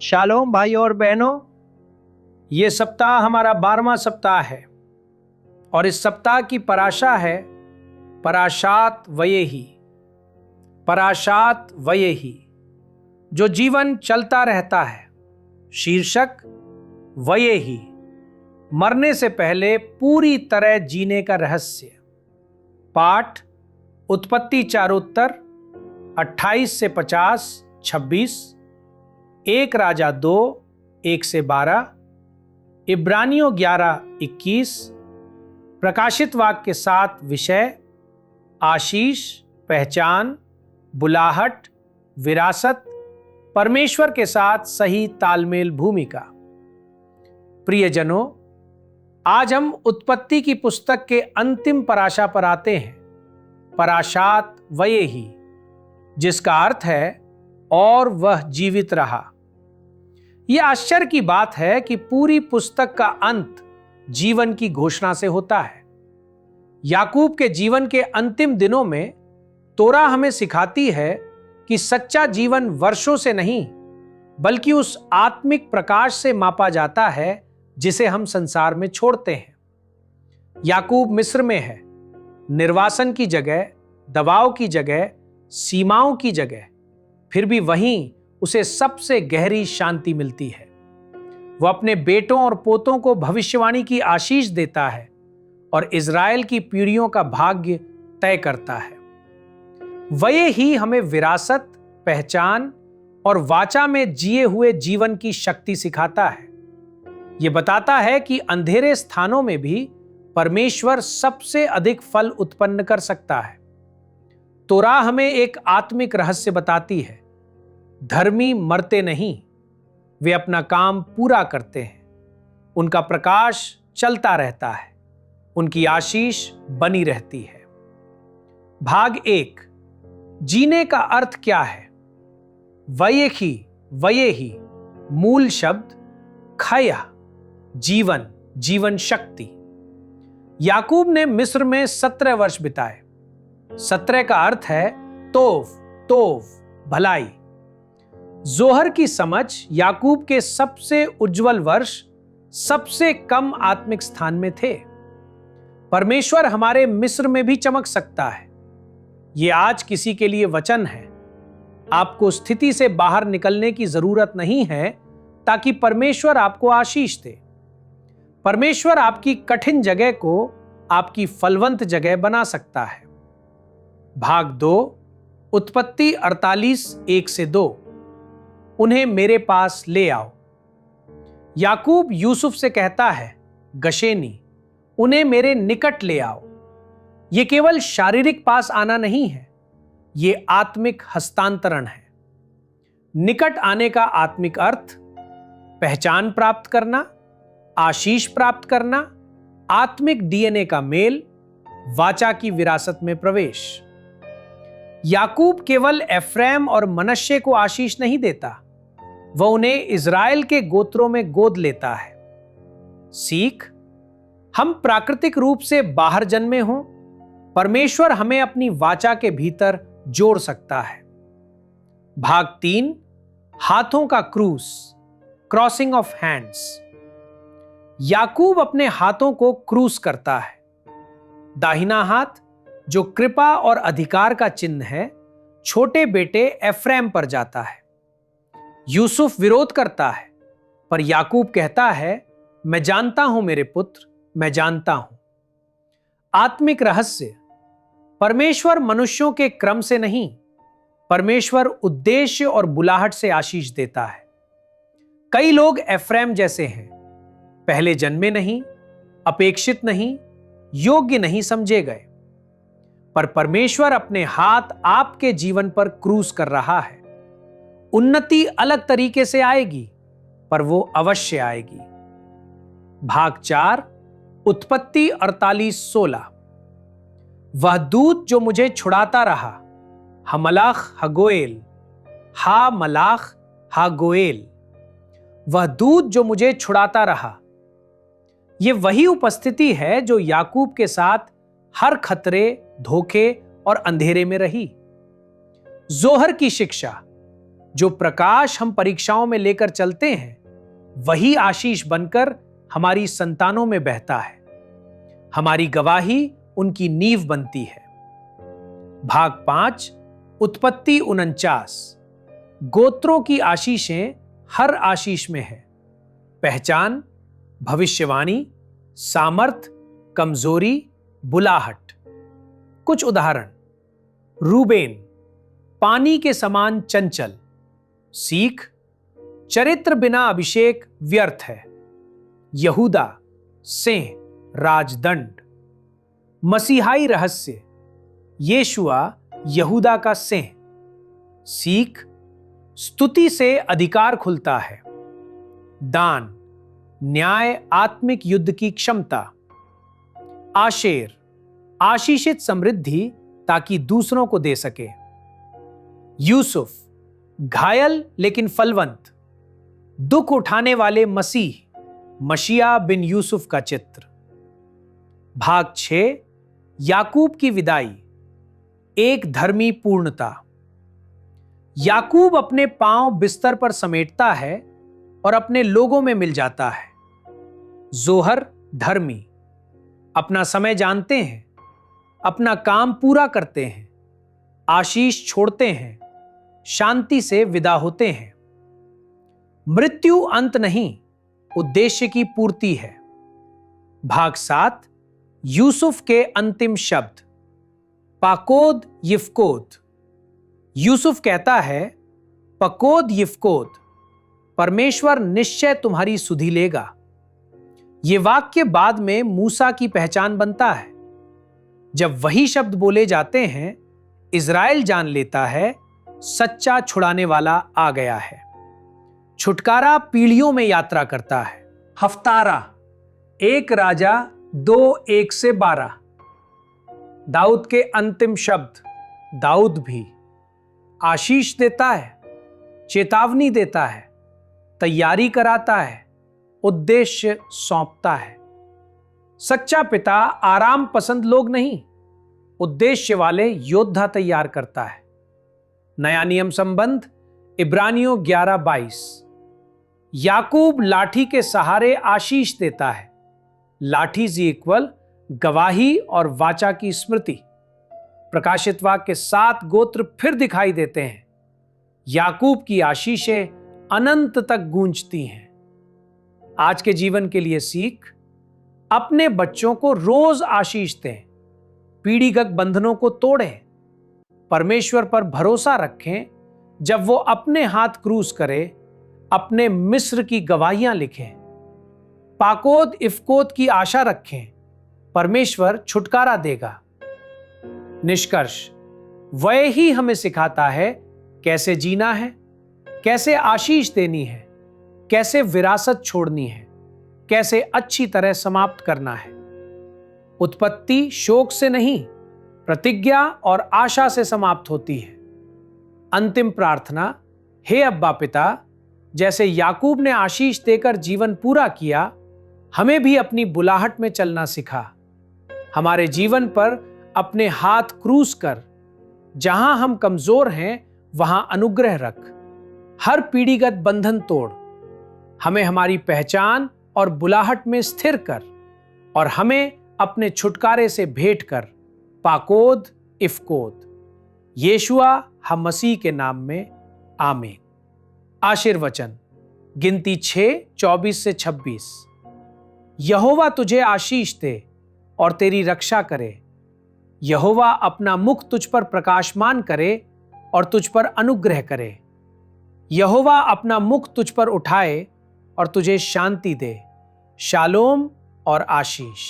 Shalom भाई और बहनों, ये सप्ताह हमारा 12वां सप्ताह है और इस सप्ताह की पराशा है पराशात वयेही। पराशात वयेही, जो जीवन चलता रहता है। शीर्षक वयेही, मरने से पहले पूरी तरह जीने का रहस्य। पाठ उत्पत्ति चारोत्तर 28 से 50, 26, 1 राजा 2, 1 से 12, इब्रानियों 11, 21, प्रकाशित वाक्य के 7 विषय: आशीष, पहचान, बुलाहट, विरासत, परमेश्वर के साथ सही तालमेल भूमिका। प्रियजनों, आज हम उत्पत्ति की पुस्तक के अंतिम पराशा पर आते हैं, पराशात वयेही, जिसका अर्थ है और वह जीवित रहा। यह आश्चर्य की बात है कि पूरी पुस्तक का अंत जीवन की घोषणा से होता है। याकूब के जीवन के अंतिम दिनों में तोरा हमें सिखाती है कि सच्चा जीवन वर्षों से नहीं, बल्कि उस आत्मिक प्रकाश से मापा जाता है जिसे हम संसार में छोड़ते हैं। याकूब मिस्र में है, निर्वासन की जगह, दबाव की जगह, सीमाओं की जगह, फिर भी वहीं उसे सबसे गहरी शांति मिलती है। वह अपने बेटों और पोतों को भविष्यवाणी की आशीष देता है और इज़राइल की पीढ़ियों का भाग्य तय करता है। वयेही हमें विरासत, पहचान और वाचा में जिए हुए जीवन की शक्ति सिखाता है। यह बताता है कि अंधेरे स्थानों में भी परमेश्वर सबसे अधिक फल उत्पन्न कर सकता है। तोरा हमें एक आत्मिक रहस्य बताती है। धर्मी मरते नहीं, वे अपना काम पूरा करते हैं। उनका प्रकाश चलता रहता है, उनकी आशीष बनी रहती है। भाग 1, जीने का अर्थ क्या है? वयेही, वयेही मूल शब्द खया, जीवन, जीवन शक्ति। याकूब ने मिस्र में 17 वर्ष बिताए। 17 का अर्थ है तोव, तोव, भलाई। जोहर की समझ याकूब के सबसे उज्जवल वर्ष सबसे कम आत्मिक स्थान में थे। परमेश्वर हमारे मिस्र में भी चमक सकता है। यह आज किसी के लिए वचन है। आपको स्थिति से बाहर निकलने की जरूरत नहीं है ताकि परमेश्वर आपको आशीष दे। परमेश्वर आपकी कठिन जगह को आपकी फलवंत जगह बना सकता है। भाग 2, उत्पत्ति 48, 1 से 2। उन्हें मेरे पास ले आओ। याकूब यूसुफ से कहता है, गशेनी, उन्हें मेरे निकट ले आओ। यह केवल शारीरिक पास आना नहीं है, यह आत्मिक हस्तांतरण है। निकट आने का आत्मिक अर्थ पहचान प्राप्त करना, आशीष प्राप्त करना, आत्मिक डीएनए का मेल, वाचा की विरासत में प्रवेश। याकूब केवल एफ्रेम और मनश्शे को आशीष नहीं देता, वह उन्हें इज़राइल के गोत्रों में गोद लेता है। सीख, हम प्राकृतिक रूप से बाहर जन्मे हों, परमेश्वर हमें अपनी वाचा के भीतर जोड़ सकता है। भाग 3, हाथों का क्रूस, क्रॉसिंग ऑफ हैंड्स। याकूब अपने हाथों को क्रूस करता है। दाहिना हाथ, जो कृपा और अधिकार का चिन्ह है, छोटे बेटे एफ्रेम पर जाता है। यूसुफ विरोध करता है, पर याकूब कहता है, मैं जानता हूं मेरे पुत्र, मैं जानता हूं। आत्मिक रहस्य, परमेश्वर मनुष्यों के क्रम से नहीं, परमेश्वर उद्देश्य और बुलाहट से आशीष देता है। कई लोग एफ्रेम जैसे हैं, पहले जन्मे नहीं, अपेक्षित नहीं, योग्य नहीं समझे गए, पर परमेश्वर अपने हाथ आपके जीवन पर क्रूस कर रहा है। उन्नति अलग तरीके से आएगी, पर वो अवश्य आएगी। भाग 4, उत्पत्ति 48, 16। वह दूत जो मुझे छुड़ाता रहा, हमलाख हगोएल, हा मलाख हा गोएल। वह दूत जो मुझे छुड़ाता रहा, यह वही उपस्थिति है जो याकूब के साथ हर खतरे, धोखे और अंधेरे में रही। जोहर की शिक्षा, जो प्रकाश हम परीक्षाओं में लेकर चलते हैं वही आशीष बनकर हमारी संतानों में बहता है। हमारी गवाही उनकी नींव बनती है। भाग 5 उत्पत्ति 49। गोत्रों की आशीषें हर आशीष में है। पहचान, भविष्यवाणी, सामर्थ, कमजोरी, बुलाहट। कुछ उदाहरण। रूबेन, पानी के समान चंचल। सीख, चरित्र बिना अभिषेक व्यर्थ है। यहूदा, सिंह, राजदंड। मसीहाई रहस्य, यीशुआ यहूदा का सिंह। सीख, स्तुति से अधिकार खुलता है। दान, न्याय, आत्मिक युद्ध की क्षमता। आशेर, आशीषित समृद्धि ताकि दूसरों को दे सके। यूसुफ, घायल लेकिन फलवंत। दुख उठाने वाले मसीह, मशिया बिन यूसुफ का चित्र। भाग 6 याकूब की विदाई, एक धर्मी पूर्णता। याकूब अपने पांव बिस्तर पर समेटता है और अपने लोगों में मिल जाता है। जोहर, धर्मी, अपना समय जानते हैं, अपना काम पूरा करते हैं, आशीष छोड़ते हैं, शांति से विदा होते हैं। मृत्यु अंत नहीं, उद्देश्य की पूर्ति है। भाग 7 यूसुफ के अंतिम शब्द। पाकोद यिफकोद। यूसुफ कहता है, पकोद यिफकोद, परमेश्वर निश्चय तुम्हारी सुधि लेगा। यह वाक्य बाद में मूसा की पहचान बनता है। जब वही शब्द बोले जाते हैं, इज़राइल जान लेता है सच्चा छुड़ाने वाला आ गया है। छुटकारा पीढ़ियों में यात्रा करता है। हफ्तारा, 1 राजा 2:1-12। दाऊद के अंतिम शब्द। दाऊद भी आशीष देता है, चेतावनी देता है, तैयारी कराता है, उद्देश्य सौंपता है। सच्चा पिता आराम पसंद लोग नहीं, उद्देश्य वाले योद्धा तैयार करता है। नया नियम संबंध, इब्रानियों 11:22। याकूब लाठी के सहारे आशीष देता है। लाठी जी इक्वल गवाही और वाचा की स्मृति। प्रकाशित वाक्य के 7 गोत्र फिर दिखाई देते हैं। याकूब की आशीषें अनंत तक गूंजती हैं। आज के जीवन के लिए सीख, अपने बच्चों को रोज आशीष दें, पीढ़ीगत बंधनों को तोड़ें, परमेश्वर पर भरोसा रखें। जब वो अपने हाथ क्रूस करे, अपने मिस्र की गवाहियां लिखें। पाकोद इफकोद की आशा रखें, परमेश्वर छुटकारा देगा। निष्कर्ष, वह ही हमें सिखाता है कैसे जीना है, कैसे आशीष देनी है, कैसे विरासत छोड़नी है, कैसे अच्छी तरह समाप्त करना है। उत्पत्ति शोक से नहीं, प्रतिज्ञा और आशा से समाप्त होती है। अंतिम प्रार्थना, हे अब्बा पिता, जैसे याकूब ने आशीष देकर जीवन पूरा किया, हमें भी अपनी बुलाहट में चलना सिखा। हमारे जीवन पर अपने हाथ क्रूस कर, जहां हम कमजोर हैं वहां अनुग्रह रख। हर पीढ़ीगत बंधन तोड़, हमें हमारी पहचान और बुलाहट में स्थिर कर, और हमें अपने छुटकारे से भेंट कर। पाकोद इफकोद। यीशुआ हम मसीह के नाम में, आमीन। आशीर्वचन, गिनती 6:24-26। यहोवा तुझे आशीष दे और तेरी रक्षा करे। यहोवा अपना मुख तुझ पर प्रकाशमान करे और तुझ पर अनुग्रह करे। यहोवा अपना मुख तुझ पर उठाए और तुझे शांति दे। शालोम और आशीष।